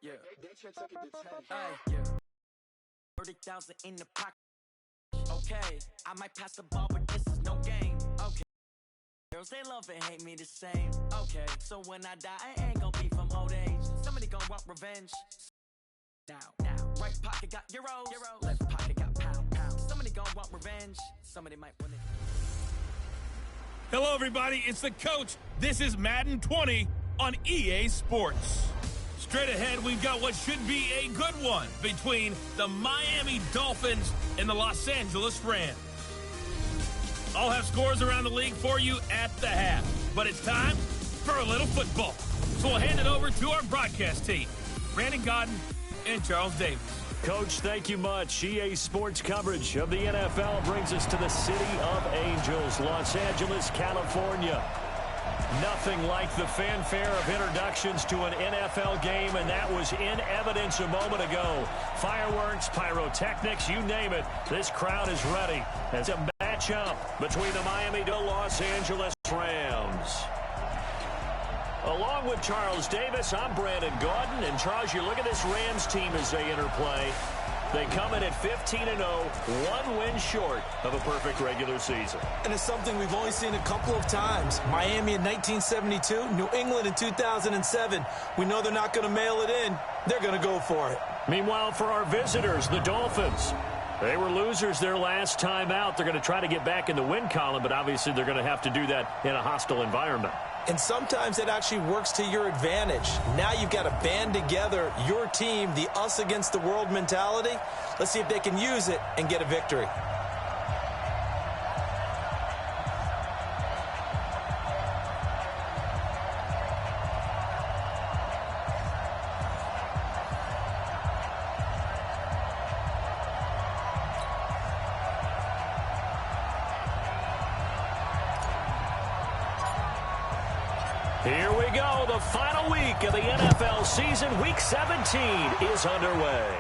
Yeah. Yeah. 30,000 in the pocket. Okay, I might pass the ball, but this is no game. Okay. Girls, they love and hate me the same. Okay, so when I die, I ain't gonna be from old age. Somebody gonna want revenge. Now, right pocket got euros. Left pocket got pound. Somebody gonna want revenge. Somebody might win it. Hello, everybody. It's the coach. This is Madden 20 on EA Sports. Straight ahead, we've got what should be a good one between the Miami Dolphins and the Los Angeles Rams. I'll have scores around the league for you at the half. But it's time for a little football. So we'll hand it over to our broadcast team, Brandon Godden and Charles Davis. Coach, thank you much. EA Sports coverage of the NFL brings us to the City of Angels, Los Angeles, California. Nothing like the fanfare of introductions to an NFL game, and that was in evidence a moment ago. Fireworks, pyrotechnics, you name it. This crowd is ready as a matchup between the Miami and Los Angeles Rams. Along with Charles Davis, I'm Brandon Gaudin. And Charles, you look at this Rams team as they interplay. They come in at 15-0, one win short of a perfect regular season. And it's something we've only seen a couple of times. Miami in 1972, New England in 2007. We know they're not going to mail it in. They're going to go for it. Meanwhile, for our visitors, the Dolphins, they were losers their last time out. They're going to try to get back in the win column, but obviously they're going to have to do that in a hostile environment. And sometimes it actually works to your advantage. Now you've got to band together your team, the us against the world mentality. Let's see if they can use it and get a victory. Here we go. The final week of the NFL season. Week 17 is underway.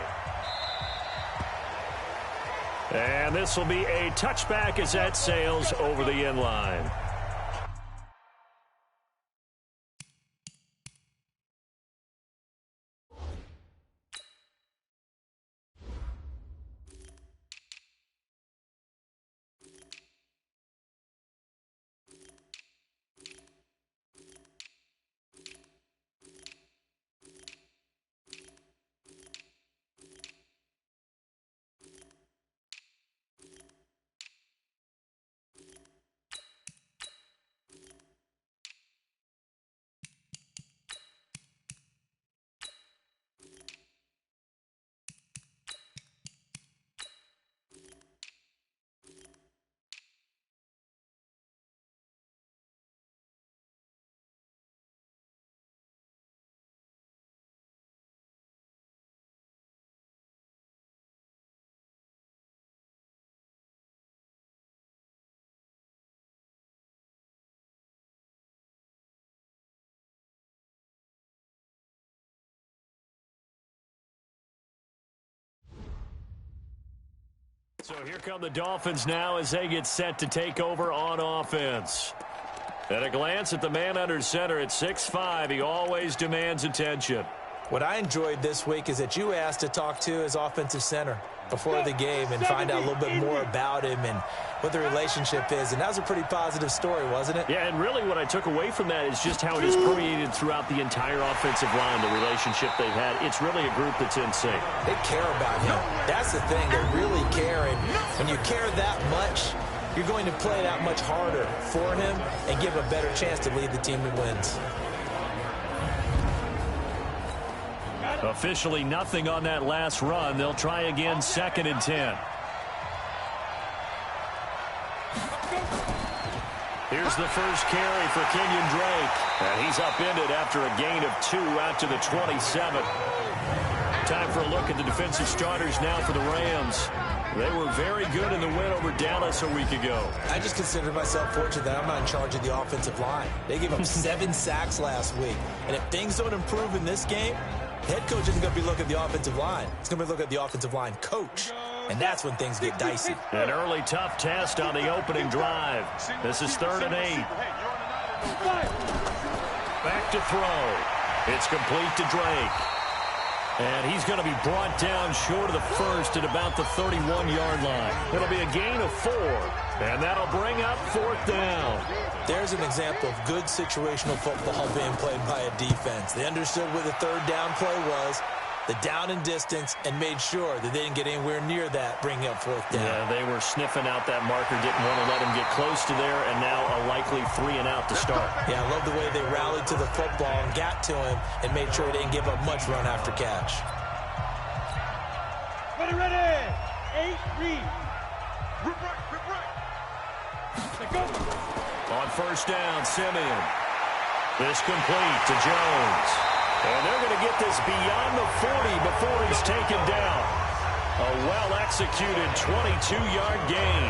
And this will be a touchback as that sails over the end line. So here come the Dolphins now as they get set to take over on offense. At a glance at the man under center at 6'5", he always demands attention. What I enjoyed this week is that you asked to talk to his offensive center before the game and find out a little bit more about him and what the relationship is. And that was a pretty positive story, wasn't it? Yeah, and really what I took away from that is just how it is permeated throughout the entire offensive line, the relationship they've had. It's really a group that's in sync. They care about him. That's the thing. They really care. And when you care that much, you're going to play that much harder for him and give him a better chance to lead the team to wins. Officially nothing on that last run. They'll try again 2nd and 10. Here's the first carry for Kenyon Drake. And he's upended after a gain of 2 out to the 27. Time for a look at the defensive starters now for the Rams. They were very good in the win over Dallas a week ago. I just consider myself fortunate that I'm not in charge of the offensive line. They gave up 7 sacks last week. And if things don't improve in this game, head coach isn't going to be looking at the offensive line. He's going to be looking at the offensive line coach. And that's when things get dicey. An early tough test on the opening drive. This is 3rd and 8. Back to throw. It's complete to Drake. And he's going to be brought down short of the first at about the 31-yard line. It'll be a gain of 4, and that'll bring up 4th down. There's an example of good situational football being played by a defense. They understood what the 3rd down play was, the down and distance, and made sure that they didn't get anywhere near that, bringing up 4th down. Yeah, they were sniffing out that marker, didn't want to let him get close to there, and now a likely 3 and out to start. Yeah, I love the way they rallied to the football and got to him and made sure he didn't give up much run after catch. Ready, 8, read. Rip right. Let's go. On 1st down, Simeon. This complete to Jones. And they're going to get this beyond the 40 before he's taken down. A well-executed 22-yard gain.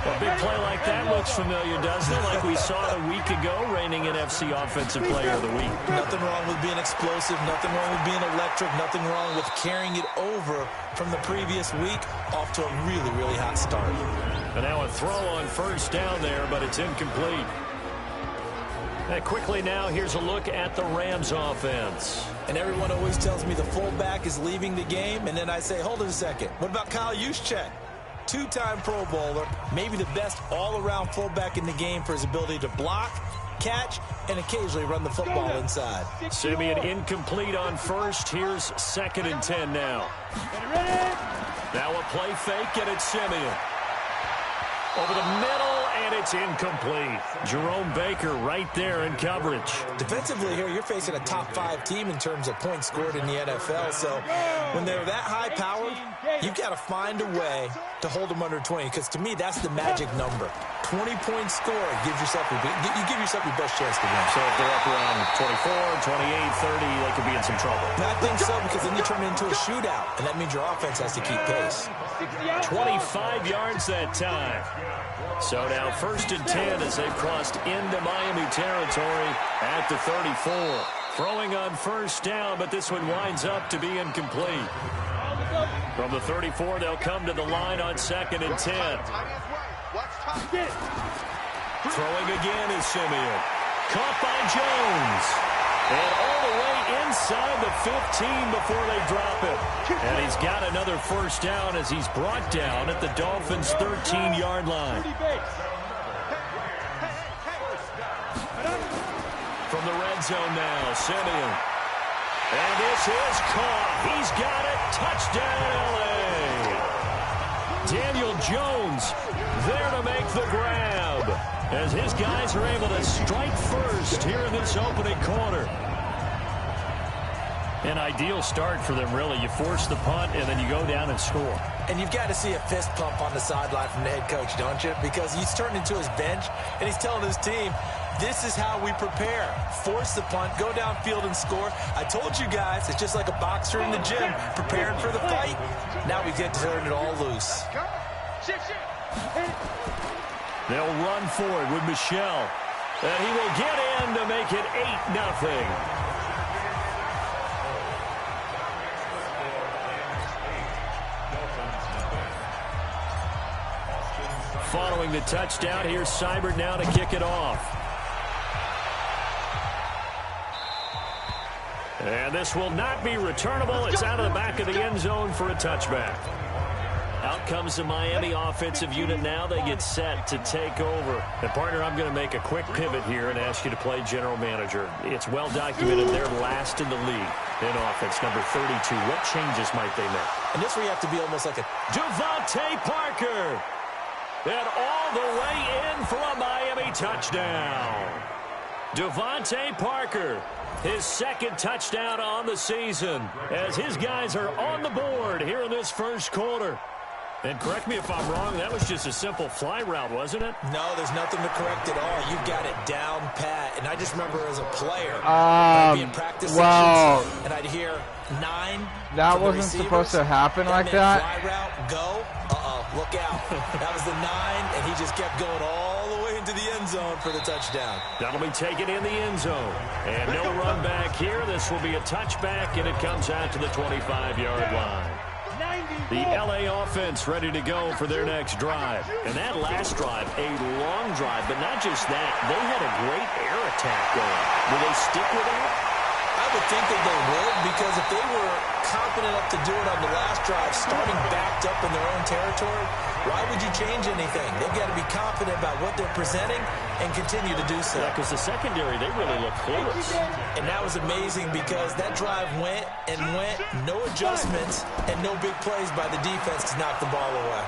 A big play like that looks familiar, doesn't it? Like we saw a week ago, reigning NFC Offensive Player of the Week. Nothing wrong with being explosive. Nothing wrong with being electric. Nothing wrong with carrying it over from the previous week off to a really, really hot start. And now a throw on 1st down there, but it's incomplete. And quickly now, here's a look at the Rams offense. And everyone always tells me the fullback is leaving the game, and then I say, hold it a second. What about Kyle Juszczyk? 2-time Pro Bowler, maybe the best all-around fullback in the game for his ability to block, catch, and occasionally run the football inside. Simeon incomplete on 1st. Here's 2nd and 10 now. Now a play fake, and it's Simeon. Over the middle, and it's incomplete. Jerome Baker right there in coverage. Defensively here, you're facing a top 5 team in terms of points scored in the NFL. So when they're that high-powered, you've got to find a way to hold them under 20. Because to me, that's the magic number. 20-point score gives yourself you give yourself your best chance to win. So if they're up around 24, 28, 30, they could be in some trouble. And I think so, because then you turn it into a shootout, and that means your offense has to keep pace. 25 yards that time. So now 1st and 10 as they've crossed into Miami territory at the 34. Throwing on 1st down, but this one winds up to be incomplete. From the 34, they'll come to the line on 2nd and 10. Throwing again is Simeon. Caught by Jones. And all the way inside the 15 before they drop it. And he's got another 1st down as he's brought down at the Dolphins' 13-yard line. From the red zone now, Simeon. And this is caught. He's got it. Touchdown, L.A. Daniel Jones there to make the grab as his guys are able to strike first here in this opening quarter. An ideal start for them, really. You force the punt, and then you go down and score. And you've got to see a fist pump on the sideline from the head coach, don't you? Because he's turning into his bench, and he's telling his team, this is how we prepare. Force the punt, go downfield and score. I told you guys, it's just like a boxer in the gym preparing for the fight. Now we get to turn it all loose. They'll run for it with Michel. And he will get in to make it 8-0. Following the touchdown, here's Seibert now to kick it off. And this will not be returnable. It's out of the back of the end zone for a touchback. Out comes the Miami offensive unit now. They get set to take over. And, partner, I'm going to make a quick pivot here and ask you to play general manager. It's well documented they're last in the league in offense, number 32. What changes might they make? And this where you have to be almost like a Devontae Parker. And all the way in for a Miami touchdown. Devontae Parker, his 2nd touchdown on the season, as his guys are on the board here in this first quarter. And correct me if I'm wrong, that was just a simple fly route, wasn't it? No, there's nothing to correct at all. You've got it down pat. And I just remember as a player, I'd be in practice sessions, and I'd hear 9. That wasn't supposed to happen like that. Fly route, go. Look out. That was the 9, and he just kept going all the way into the end zone for the touchdown. That'll be taken in the end zone. And no run back here. This will be a touchback, and it comes out to the 25-yard line. The L.A. offense ready to go for their next drive. And that last drive, a long drive, but not just that. They had a great air attack going. Will they stick with that? I would think that they would, because if they were confident enough to do it on the last drive, starting backed up in their own territory, why would you change anything? They've got to be confident about what they're presenting and continue to do so. Yeah, because the secondary, they really look clueless. And that was amazing because that drive went and went, no adjustments, and no big plays by the defense to knock the ball away.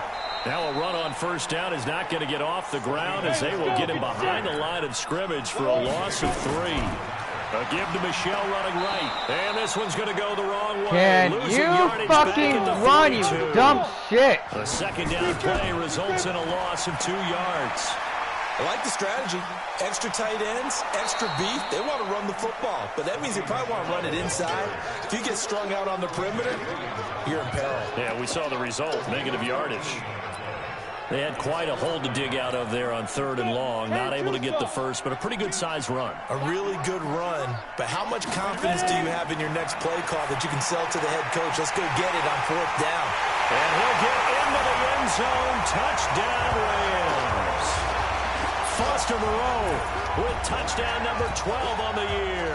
Now a run on first down is not going to get off the ground as they will get him behind the line of scrimmage for a loss of 3. A give to Michelle running right. And this one's going to go the wrong way. Can Losing you yardage fucking back at the run, you 42. dumb shit? A second down play results in a loss of 2 yards. I like the strategy. Extra tight ends, extra beef. They want to run the football, but that means they probably want to run it inside. If you get strung out on the perimeter, you're in peril. Yeah, we saw the result, negative yardage. They had quite a hole to dig out of there on 3rd and long. Not able to get the first, but a pretty good-sized run. A really good run, but how much confidence do you have in your next play call that you can sell to the head coach? Let's go get it on 4th down. And he'll get into the end zone. Touchdown, Rams. Foster Moreau with touchdown number 12 on the year.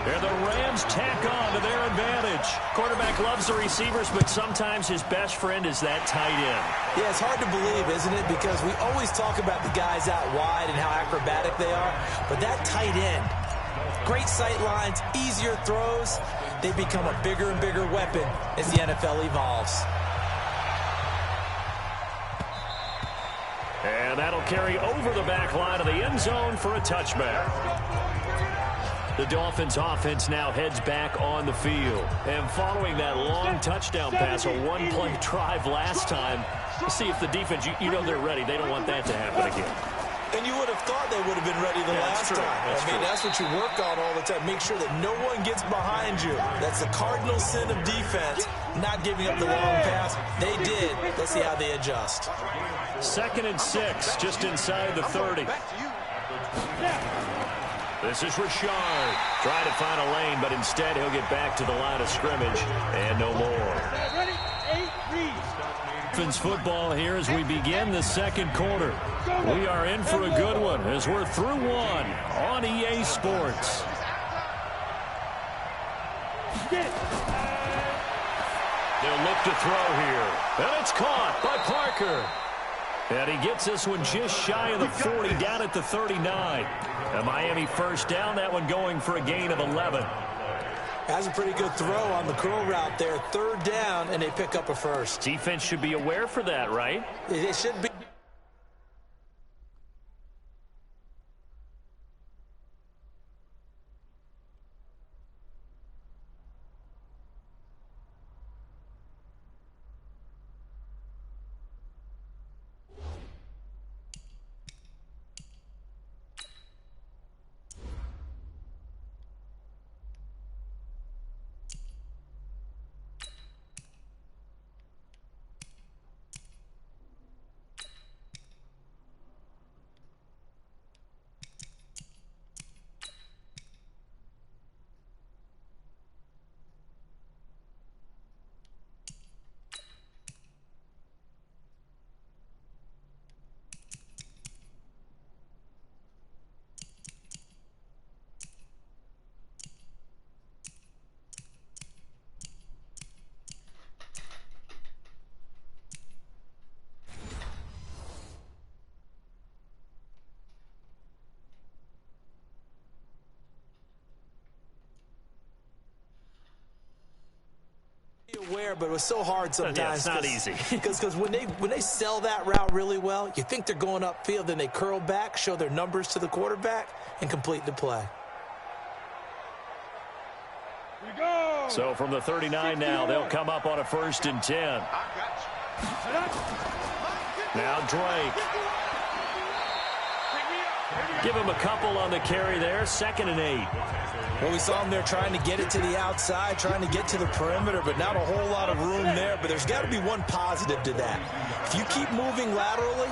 And the Rams tack on to their advantage. Quarterback loves the receivers, but sometimes his best friend is that tight end. Yeah, it's hard to believe, isn't it? Because we always talk about the guys out wide and how acrobatic they are. But that tight end, great sight lines, easier throws, they become a bigger and bigger weapon as the NFL evolves. And that'll carry over the back line of the end zone for a touchback. The Dolphins offense now heads back on the field. And following that long touchdown pass, a one-play drive last time, see if the defense, you know they're ready. They don't want that to happen again. And you would have thought they would have been ready the last time. That's what you work on all the time. Make sure that no one gets behind you. That's the cardinal sin of defense, not giving up the long pass. They did. Let's see how they adjust. 2nd and 6, just inside the 30. This is Richard. Trying to find a lane, but instead he'll get back to the line of scrimmage and no more. Dolphins football here as we begin the 2nd quarter. We are in for a good one as we're through 1 on EA Sports. They'll look to throw here. And it's caught by Parker. And he gets this one just shy of the 40, down at the 39. A Miami first down, that one going for a gain of 11. Has a pretty good throw on the curl route there. 3rd down, and they pick up a first. Defense should be aware for that, right? It should be. Aware, but it was so hard sometimes. Yeah, it's not easy. Because when they sell that route really well, you think they're going upfield, then they curl back, show their numbers to the quarterback, and complete the play. So from the 39 now, they'll come up on a 1st and 10. Now Drake. Give him a couple on the carry there. 2nd and 8. Well, we saw him there trying to get it to the outside, trying to get to the perimeter, but not a whole lot of room there. But there's got to be one positive to that. If you keep moving laterally,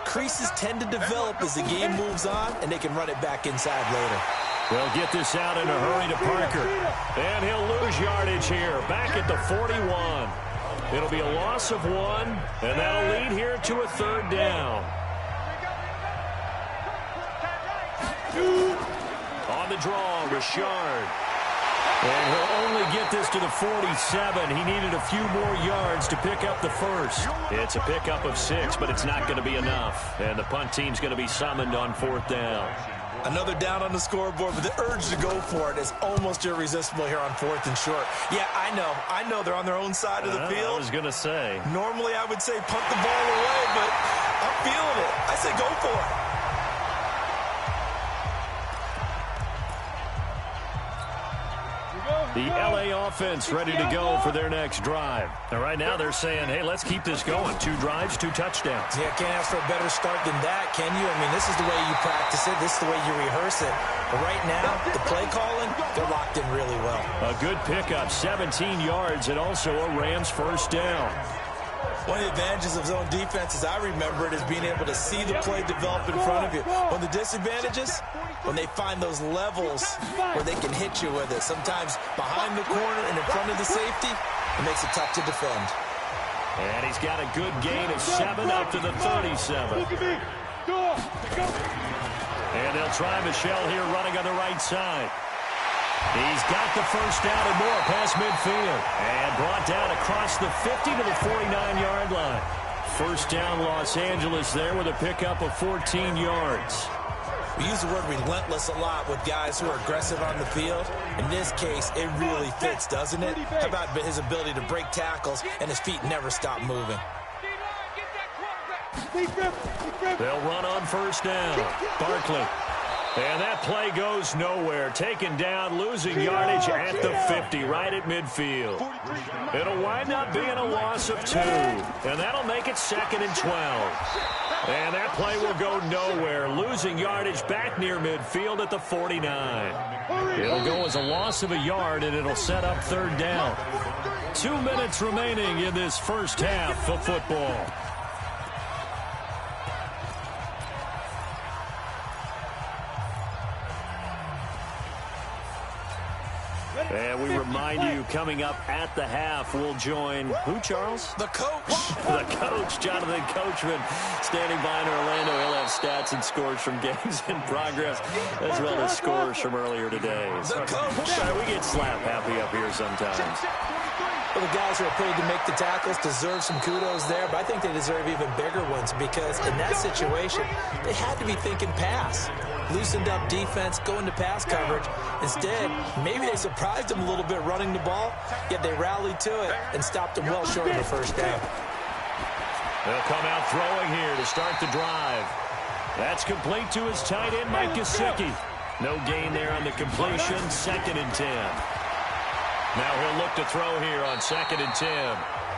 creases tend to develop as the game moves on, and they can run it back inside later. They'll get this out in a hurry to Parker. And he'll lose yardage here, back at the 41. It'll be a loss of 1, and that'll lead here to a 3rd down. On the draw, Richard. And he'll only get this to the 47. He needed a few more yards to pick up the first. It's a pickup of 6, but it's not going to be enough. And the punt team's going to be summoned on 4th down. Another down on the scoreboard, but the urge to go for it is almost irresistible here on 4th and short. Yeah, I know they're on their own side of the field. I was going to say. Normally I would say punt the ball away, but I'm feeling it. I say go for it. The LA offense ready to go for their next drive. Now, right now they're saying, hey, let's keep this going. 2 drives, 2 touchdowns. Yeah, can't ask for a better start than that, can you? I mean, this is the way you practice it. This is the way you rehearse it. But right now, the play calling, they're locked in really well. A good pickup, 17 yards, and also a Rams first down. One of the advantages of zone defense, as I remember it, is being able to see the play develop in front of you. One of the disadvantages, when they find those levels where they can hit you with it. Sometimes behind the corner and in front of the safety, it makes it tough to defend. And he's got a good gain of 7 up to the 37. And they'll try Michelle here running on the right side. He's got the first down and more past midfield. And brought down across the 50 to the 49-yard line. First down Los Angeles there with a pickup of 14 yards. We use the word relentless a lot with guys who are aggressive on the field. In this case, it really fits, doesn't it? How about his ability to break tackles and his feet never stop moving? They'll run on first down. Barkley. And that play goes nowhere. Taken down, losing yardage at the 50, right at midfield. It'll wind up being a loss of 2. And that'll make it 2nd and 12. And that play will go nowhere. Losing yardage back near midfield at the 49. It'll go as a loss of a yard, and it'll set up 3rd down. 2 minutes remaining in this first half of football. And we remind you, coming up at the half, we'll join who, Charles? The coach. The coach, Jonathan Coachman, standing by in Orlando. He'll have stats and scores from games in progress, as well as scores from earlier today. The coach. We get slap happy up here sometimes. Well, the guys who are paid to make the tackles deserve some kudos there, but I think they deserve even bigger ones because in that situation, they had to be thinking pass. Loosened up defense, going to pass coverage. Instead, maybe they surprised them a little bit running the ball, yet they rallied to it and stopped them well short of the first down. They'll come out throwing here to start the drive. That's complete to his tight end, Mike Gesicki. No gain there on the completion, 2nd and 10. Now he'll look to throw here on 2nd and 10.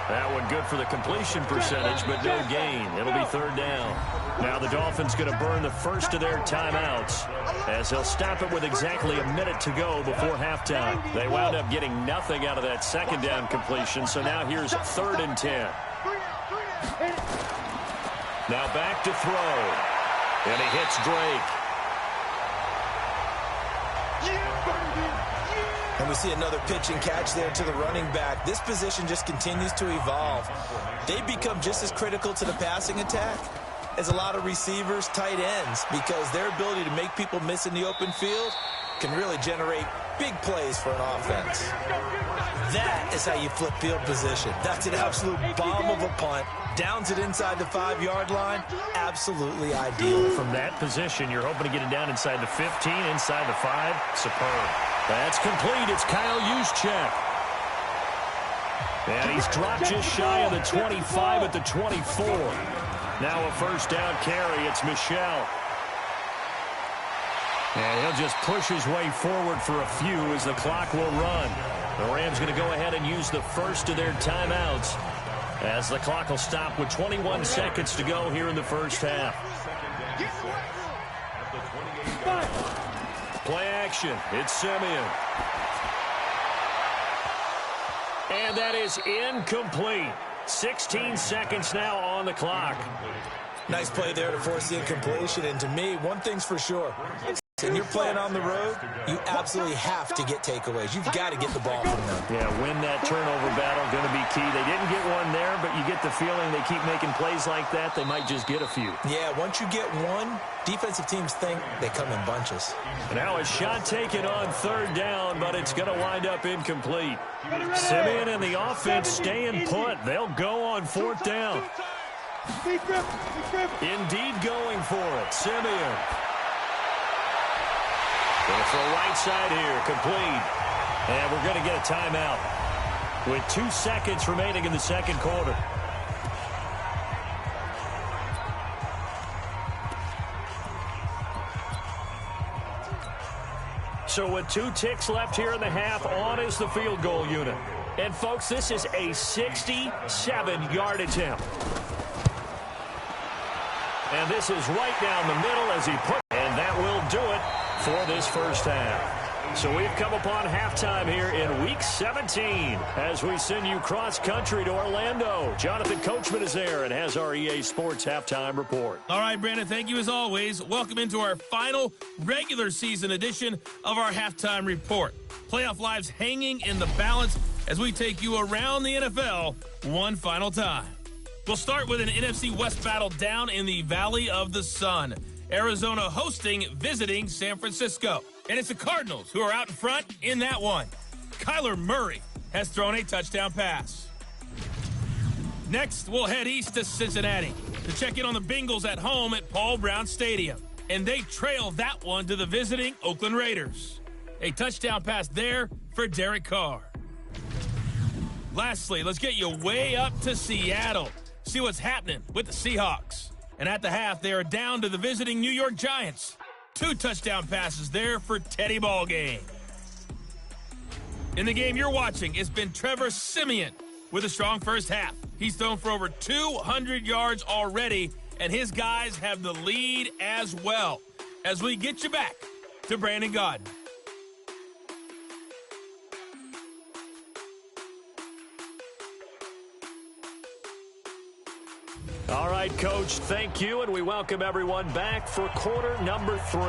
That one good for the completion percentage, but no gain. It'll be 3rd down. Now the Dolphins going to burn the first of their timeouts as they'll stop it with exactly a minute to go before halftime. They wound up getting nothing out of that 2nd down completion, so now here's 3rd and 10. Now back to throw. And he hits Drake. And we see another pitch and catch there to the running back. This position just continues to evolve. They become just as critical to the passing attack as a lot of receivers, tight ends, because their ability to make people miss in the open field can really generate big plays for an offense. That is how you flip field position. That's an absolute bomb of a punt. Downs it inside the 5-yard line. Absolutely ideal. From that position, you're hoping to get it down inside the 15, inside the 5. Superb. That's complete. It's Kyle Juszczyk. And he's dropped just shy of the 25 at the 24. Now a first down carry. It's Michelle. And he'll just push his way forward for a few as the clock will run. The Rams going to go ahead and use the first of their timeouts as the clock will stop with 21 seconds to go here in the first half. Play action. It's Simeon. And that is incomplete. 16 seconds now on the clock. Nice play there to force the incompletion. And to me, one thing's for sure. And you're playing on the road, you absolutely have to get takeaways. You've got to get the ball from them. Yeah, win that turnover battle, going to be key. They didn't get one there, but you get the feeling they keep making plays like that, they might just get a few. Yeah, once you get one, defensive teams think they come in bunches. Now a shot taken on third down, but it's going to wind up incomplete. Simeon and the offense staying put. They'll go on fourth down. Indeed going for it. Simeon. It's the right side here, complete. And we're going to get a timeout with 2 seconds remaining in the second quarter. So with 2 ticks left here in the half, on is the field goal unit. And, folks, this is a 67-yard attempt. And this is right down the middle as he put, and that will do it for this first half. So we've come upon halftime here in Week 17 as we send you cross-country to Orlando. Jonathan Coachman is there and has our EA Sports halftime report. All right, Brandon, thank you as always. Welcome into our final regular season edition of our halftime report. Playoff lives hanging in the balance as we take you around the NFL one final time. We'll start with an NFC West battle down in the Valley of the Sun. Arizona hosting, visiting San Francisco. And it's the Cardinals who are out in front in that one. Kyler Murray has thrown a touchdown pass. Next, we'll head east to Cincinnati to check in on the Bengals at home at Paul Brown Stadium. And they trail that one to the visiting Oakland Raiders. A touchdown pass there for Derek Carr. Lastly, let's get you way up to Seattle. See what's happening with the Seahawks. And at the half, they are down to the visiting New York Giants. 2 touchdown passes there for Teddy Ballgame. In the game you're watching, it's been Trevor Siemian with a strong first half. He's thrown for over 200 yards already, and his guys have the lead as well. As we get you back to Brandon Gaudin. All right, Coach, thank you, and we welcome everyone back for quarter number 3.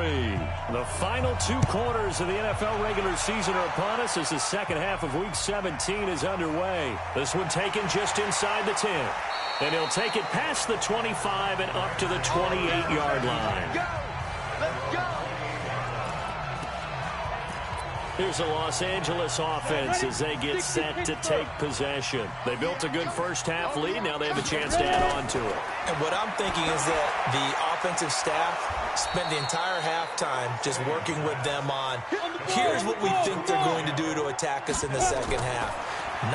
The final 2 quarters of the NFL regular season are upon us as the second half of Week 17 is underway. This one taken just inside the 10, and he'll take it past the 25 and up to the 28-yard line. Let's go! Here's the Los Angeles offense as they get set to take possession. They built a good first half lead. Now they have a chance to add on to it. And what I'm thinking is that the offensive staff spent the entire halftime just working with them on, here's what we think they're going to do to attack us in the second half.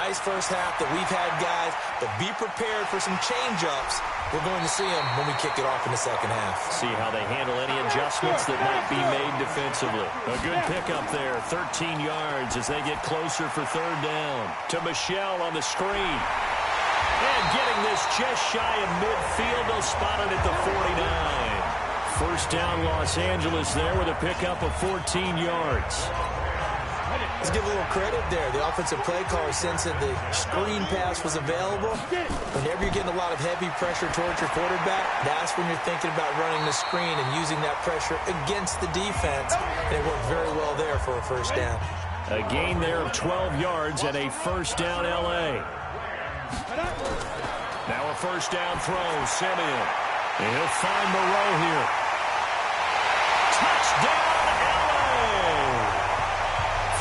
Nice first half that we've had, guys, but be prepared for some change-ups. We're going to see them when we kick it off in the second half. See how they handle any adjustments that might be made defensively. A good pickup there, 13 yards as they get closer for third down. To Michelle on the screen. And getting this just shy of midfield, they'll spot it at the 49. First down, Los Angeles there with a pickup of 14 yards. Let's give a little credit there. The offensive play caller sensed that the screen pass was available. Whenever you're getting a lot of heavy pressure towards your quarterback, that's when you're thinking about running the screen and using that pressure against the defense. And it worked very well there for a first down. A gain there of 12 yards and a first down L.A. Now a first down throw, Simeon. And he'll find Moreau here. Touchdown!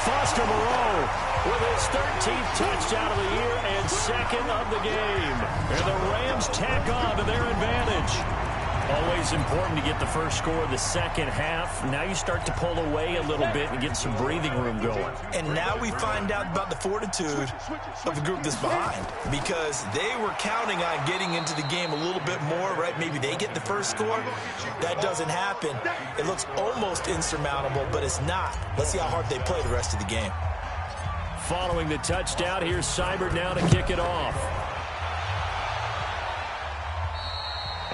Foster Moreau with his 13th touchdown of the year and second of the game. And the Rams tack on to their advantage. Always important to get the first score of the second half. Now you start to pull away a little bit and get some breathing room going. And now we find out about the fortitude of the group that's behind, because they were counting on getting into the game a little bit more, right? Maybe they get the first score. That doesn't happen. It looks almost insurmountable, but it's not. Let's see how hard they play the rest of the game. Following the touchdown, here's Seibert now to kick it off.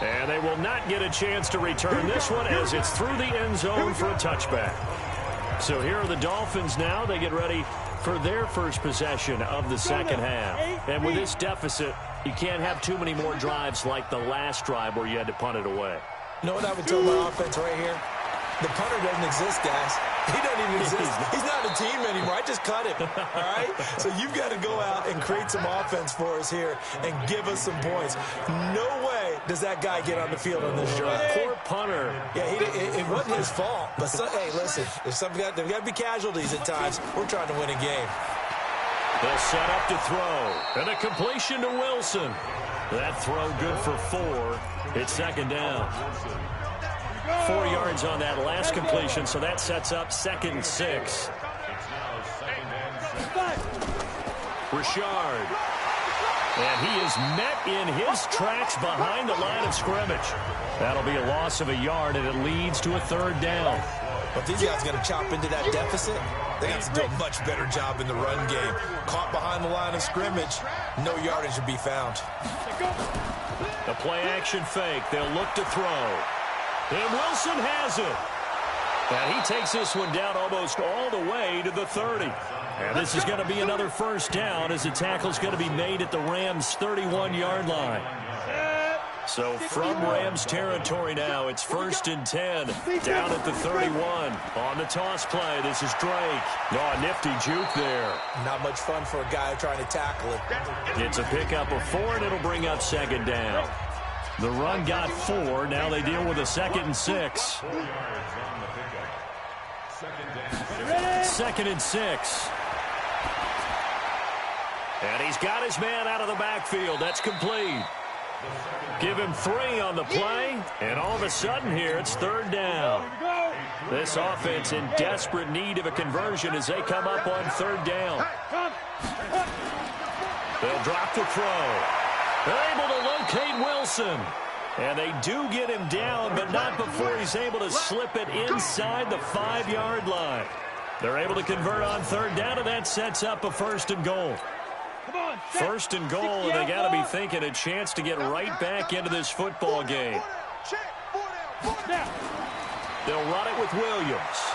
And they will not get a chance to return this one as it's through the end zone for a touchback. So here are the Dolphins now. They get ready for their first possession of the second half. And with this deficit, you can't have too many more drives like the last drive where you had to punt it away. You know what I would tell my offense right here? The punter doesn't exist, guys. He doesn't even exist. He's not a team anymore. I just cut him, all right? So you've got to go out and create some offense for us here and give us some points. No way does that guy get on the field on this drive. Poor punter. Yeah, it wasn't his fault. But, hey, listen, there's got to be casualties at times. We're trying to win a game. They'll set up to throw. And a completion to Wilson. That throw good for 4. It's second down. 4 yards on that last completion, so that sets up 2nd and 6. Richard. And he is met in his tracks behind the line of scrimmage. That'll be a loss of a yard, and it leads to a 3rd down. But these guys got to chop into that deficit. They got to do a much better job in the run game. Caught behind the line of scrimmage, no yardage to be found. A play-action fake. They'll look to throw. And Wilson has it. And he takes this one down almost all the way to the 30. And this is going to be another 1st down as the tackle's going to be made at the Rams' 31-yard line. So from Rams territory now, it's 1st and 10. Down at the 31. On the toss play, this is Drake. Oh, a nifty juke there. Not much fun for a guy trying to tackle it. It's a pickup of 4, and it'll bring up 2nd down. The run got 4. Now they deal with a 2nd and 6. 2nd and 6. And he's got his man out of the backfield. That's complete. Give him 3 on the play, and all of a sudden here it's 3rd down. This offense in desperate need of a conversion as they come up on 3rd down. They'll drop the throw. They're able to locate Wilson. And they do get him down, but not before he's able to slip it inside the 5-yard line. They're able to convert on 3rd down, and that sets up a 1st and goal. 1st and goal, and they got to be thinking a chance to get right back into this football game. They'll run it with Williams.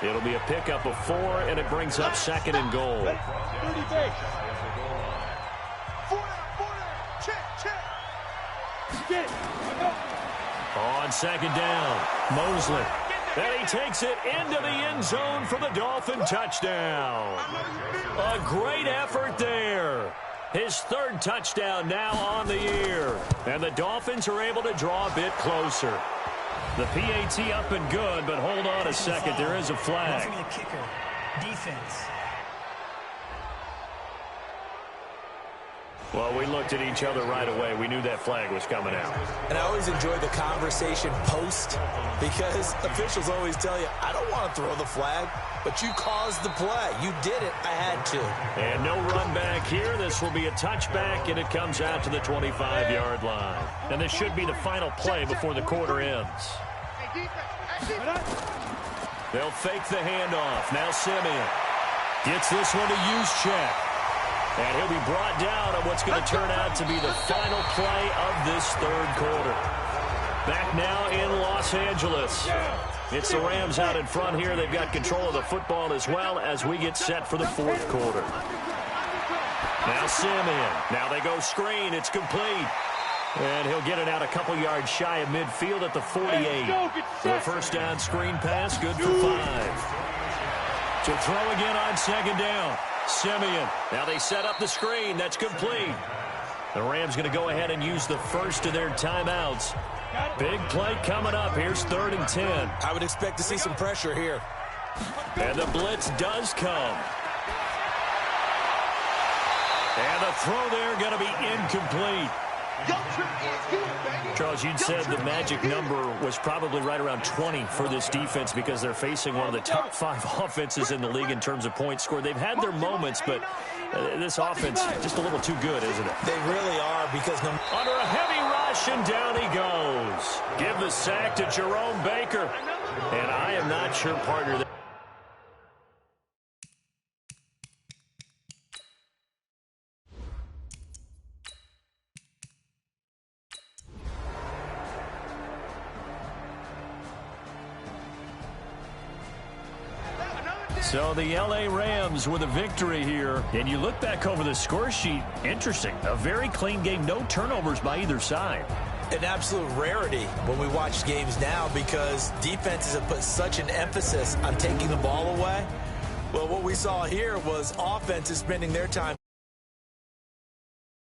It'll be a pickup of 4, and it brings up 2nd and goal. On 2nd down, Mosley. And he takes it into the end zone for the Dolphin touchdown. A great effort there. His 3rd touchdown now on the year. And the Dolphins are able to draw a bit closer. The PAT up and good, but hold on a second. There is a flag. The kicker, defense. Well, we looked at each other right away. We knew that flag was coming out. And I always enjoy the conversation post because officials always tell you, I don't want to throw the flag, but you caused the play. You did it. I had to. And no run back here. This will be a touchback, and it comes out to the 25-yard line. And this should be the final play before the quarter ends. They'll fake the handoff. Now Simeon gets this one to Juszczyk. And he'll be brought down on what's going to turn out to be the final play of this 3rd quarter. Back now in Los Angeles. It's the Rams out in front here. They've got control of the football as well as we get set for the 4th quarter. Now Simeon. Now they go screen. It's complete. And he'll get it out a couple yards shy of midfield at the 48. So a 1st down screen pass, good for 5. To throw again on 2nd down. Simeon. Now they set up the screen. That's complete. The Rams going to go ahead and use the first of their timeouts. Big play coming up. Here's 3rd and 10. I would expect to see some pressure here. And the blitz does come. And the throw there going to be incomplete. Charles, you'd said the magic number was probably right around 20 for this defense because they're facing one of the top 5 offenses in the league in terms of points scored. They've had their moments, but this offense just a little too good, isn't it? They really are because under a heavy rush, and down he goes. Give the sack to Jerome Baker. And I am not sure, partner, that so the L.A. Rams with a victory here. And you look back over the score sheet, interesting. A very clean game, no turnovers by either side. an absolute rarity when we watch games now because defenses have put such an emphasis on taking the ball away. Well, what we saw here was offenses spending their time